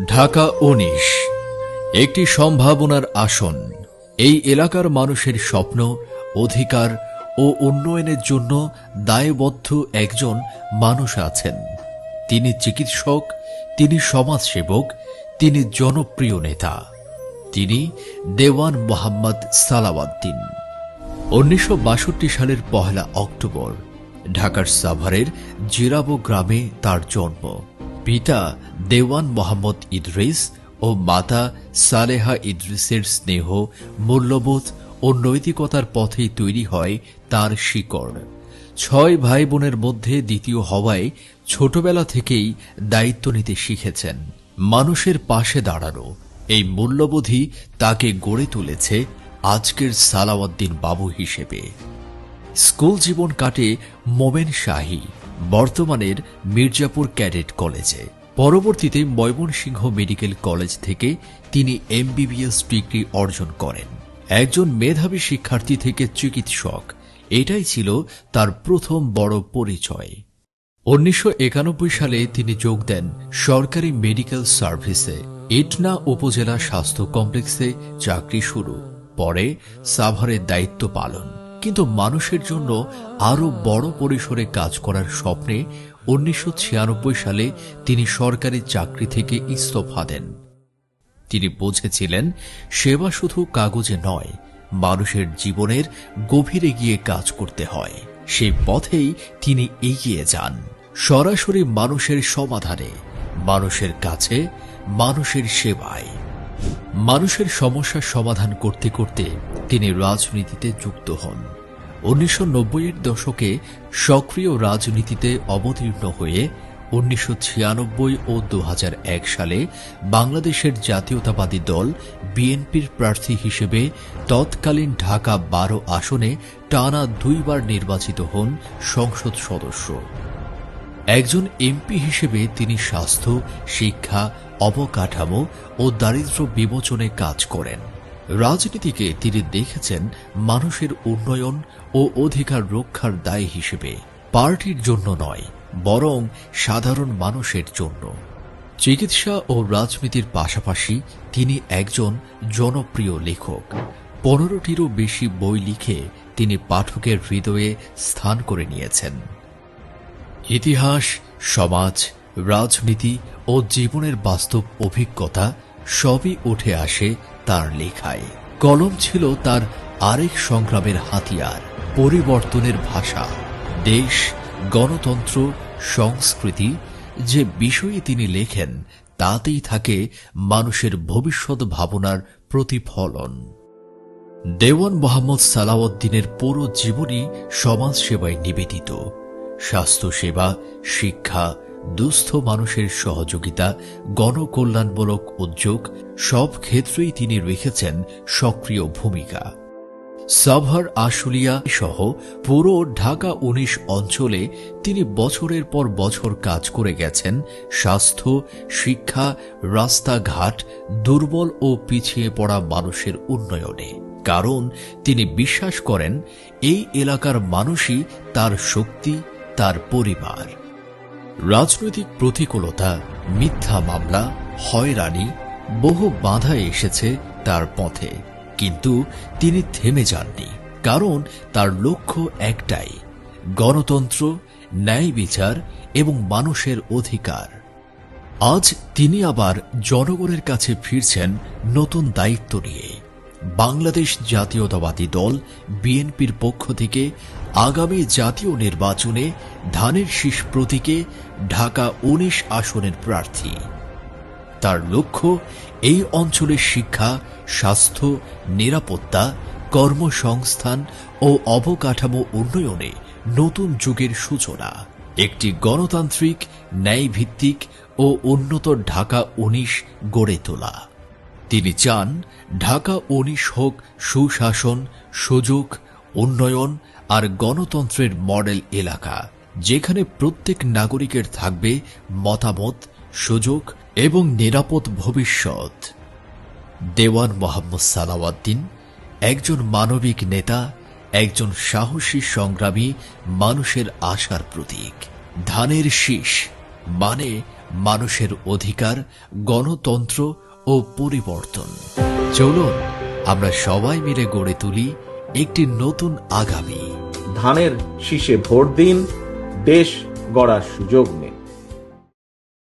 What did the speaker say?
ঢাকা ১৯ একটি সম্ভাবনার আসন। এই এলাকার মানুষের স্বপ্ন, অধিকার ও উন্নয়নের জন্য দায়বদ্ধ একজন মানুষ আছেন। তিনি চিকিৎসক, তিনি সমাজসেবক, তিনি জনপ্রিয় নেতা। তিনি দেওয়ান মোহাম্মদ সালাওয়াদ্দিন। ১৯৬২ সালের ১ অক্টোবর ঢাকার সাভারের জিরাবো গ্রামে তার জন্ম। পিতা দেওয়ান মোহাম্মদ ইদ্রিস ও মাতা সালেহা ইদ্রিসের স্নেহ, মূল্যবোধ ও নৈতিকতার পথেই তৈরি হয় তার শিকড়। ৬ ভাই বোনের মধ্যে দ্বিতীয় হওয়ায় ছোটবেলা থেকেই দায়িত্ব নিতে শিখেছেন। মানুষের পাশে দাঁড়ানো, এই মূল্যবোধই তাকে গড়ে তুলেছে আজকের সালাওয়াদ্দিন বাবু হিসেবে। স্কুল জীবন কাটে মোমেন শাহী বর্তমানের মির্জাপুর ক্যাডেট কলেজে। পরবর্তীতে ময়মনসিংহ মেডিকেল কলেজ থেকে তিনি MBBS ডিগ্রি অর্জন করেন। একজন মেধাবী শিক্ষার্থী থেকে চিকিৎসক, এটাই ছিল তার প্রথম বড় পরিচয়। ১৯৯১ সালে তিনি যোগ দেন সরকারি মেডিকেল সার্ভিসে। ইটনা উপজেলা স্বাস্থ্য কমপ্লেক্সে চাকরি শুরু, পরে সাভারের দায়িত্ব পালন। কিন্তু মানুষের জন্য আরো বড় পরিসরে কাজ করার স্বপ্নে ১৯৯৬ সালে তিনি সরকারি চাকরি থেকে ইস্তফা দেন। তিনি বুঝেছিলেন সেবা শুধু কাগজে নয়, মানুষের জীবনের গভীরে গিয়ে কাজ করতে হয়। সেই পথেই তিনি এগিয়ে যান, সরাসরি মানুষের সমাধানে, মানুষের কাছে, মানুষের সেবায়। মানুষের সমস্যার সমাধান করতে করতে তিনি রাজনীতিতে যুক্ত হন। ১৯৯০-এর দশকে সক্রিয় রাজনীতিতে অবতীর্ণ হয়ে ১৯৯৬ ও ২০০১ সালে বাংলাদেশের জাতীয়তাবাদী দল বিএনপির প্রার্থী হিসেবে তৎকালীন ঢাকা ১২ আসনে টানা ২ বার নির্বাচিত হন সংসদ সদস্য। একজন এমপি হিসেবে তিনি স্বাস্থ্য, শিক্ষা, অবকাঠামো ও দারিদ্র্য বিমোচনে কাজ করেন। রাজনীতিকে তিনি দেখেছেন মানুষের উন্নয়ন ও অধিকার রক্ষার দায় হিসেবে, পার্টির জন্য নয়, বরং সাধারণ মানুষের জন্য। চিকিৎসা ও রাজনীতির পাশাপাশি তিনি একজন জনপ্রিয় লেখক। ১৫টিরও বেশি বই লিখে তিনি পাঠকের হৃদয়ে স্থান করে নিয়েছেন। ইতিহাস, সমাজ, রাজনীতি ও জীবনের বাস্তব অভিজ্ঞতা সবই উঠে আসে তার লেখায়। কলম ছিল তার আরেক সংগ্রামের হাতিয়ার, পরিবর্তনের ভাষা। দেশ, গণতন্ত্র, সংস্কৃতি, যে বিষয়ে তিনি লেখেন তাতেই থাকে মানুষের ভবিষ্যৎ ভাবনার প্রতিফলন। দেওয়ান মোহাম্মদ সালাওয়াদ্দিনের পুরো জীবনই সমাজসেবায় নিবেদিত। স্বাস্থ্যসেবা, শিক্ষা, দুস্থ মানুষের সহযোগিতা, গণকল্যাণমূলক উদ্যোগ, সব ক্ষেত্রেই তিনি রেখেছেন সক্রিয় ভূমিকা। সাভার, আশুলিয়া সহ পুরো ঢাকা ১৯ অঞ্চলে তিনি বছরের পর বছর কাজ করে গেছেন স্বাস্থ্য, শিক্ষা, রাস্তাঘাট, দুর্বল ও পিছিয়ে পড়া মানুষের উন্নয়নে। কারণ তিনি বিশ্বাস করেন এই এলাকার মানুষই তার শক্তি, তার পরিবার। রাজনৈতিক প্রতিকূলতা, মিথ্যা মামলা, হয়রানি, বহু বাধা এসেছে তার পথে, কিন্তু তিনি থেমে যাননি। কারণ তার লক্ষ্য একটাই, গণতন্ত্র, ন্যায় বিচার এবং মানুষের অধিকার। আজ তিনি আবার জনগণের কাছে ফিরছেন নতুন দায়িত্ব নিয়ে। বাংলাদেশ জাতীয়তাবাদী দল বিএনপির পক্ষ থেকে আগামী জাতীয় নির্বাচনে ধানের শীষ প্রতীকে ঢাকা ১৯ আসনের প্রার্থী। তার লক্ষ্য এই অঞ্চলের শিক্ষা, স্বাস্থ্য, নিরাপত্তা, কর্মসংস্থান ও অবকাঠামো উন্নয়নে নতুন যুগের সূচনা, একটি গণতান্ত্রিক, ন্যায়ভিত্তিক ও উন্নত ঢাকা ১৯ গড়ে তোলা। তিনি চান ঢাকা ১৯ হোক সুশাসন, সুযোগ, উন্নয়ন আর গণতন্ত্রের মডেল এলাকা, যেখানে প্রত্যেক নাগরিকের থাকবে মতামত, সুযোগ এবং নিরাপদ ভবিষ্যৎ। দেওয়ান মোহাম্মদ সালাওয়াদ্দিন একজন মানবিক নেতা, একজন সাহসী সংগ্রামী, মানুষের আশার প্রতীক। ধানের শীষ মানে মানুষের অধিকার, গণতন্ত্র ও পরিবর্তন। চলুন আমরা সবাই মিলে গড়ে তুলি একটি নতুন আগামী। ধানের শীষে ভোট দিন, দেশ গড়ার সুযোগ নিন।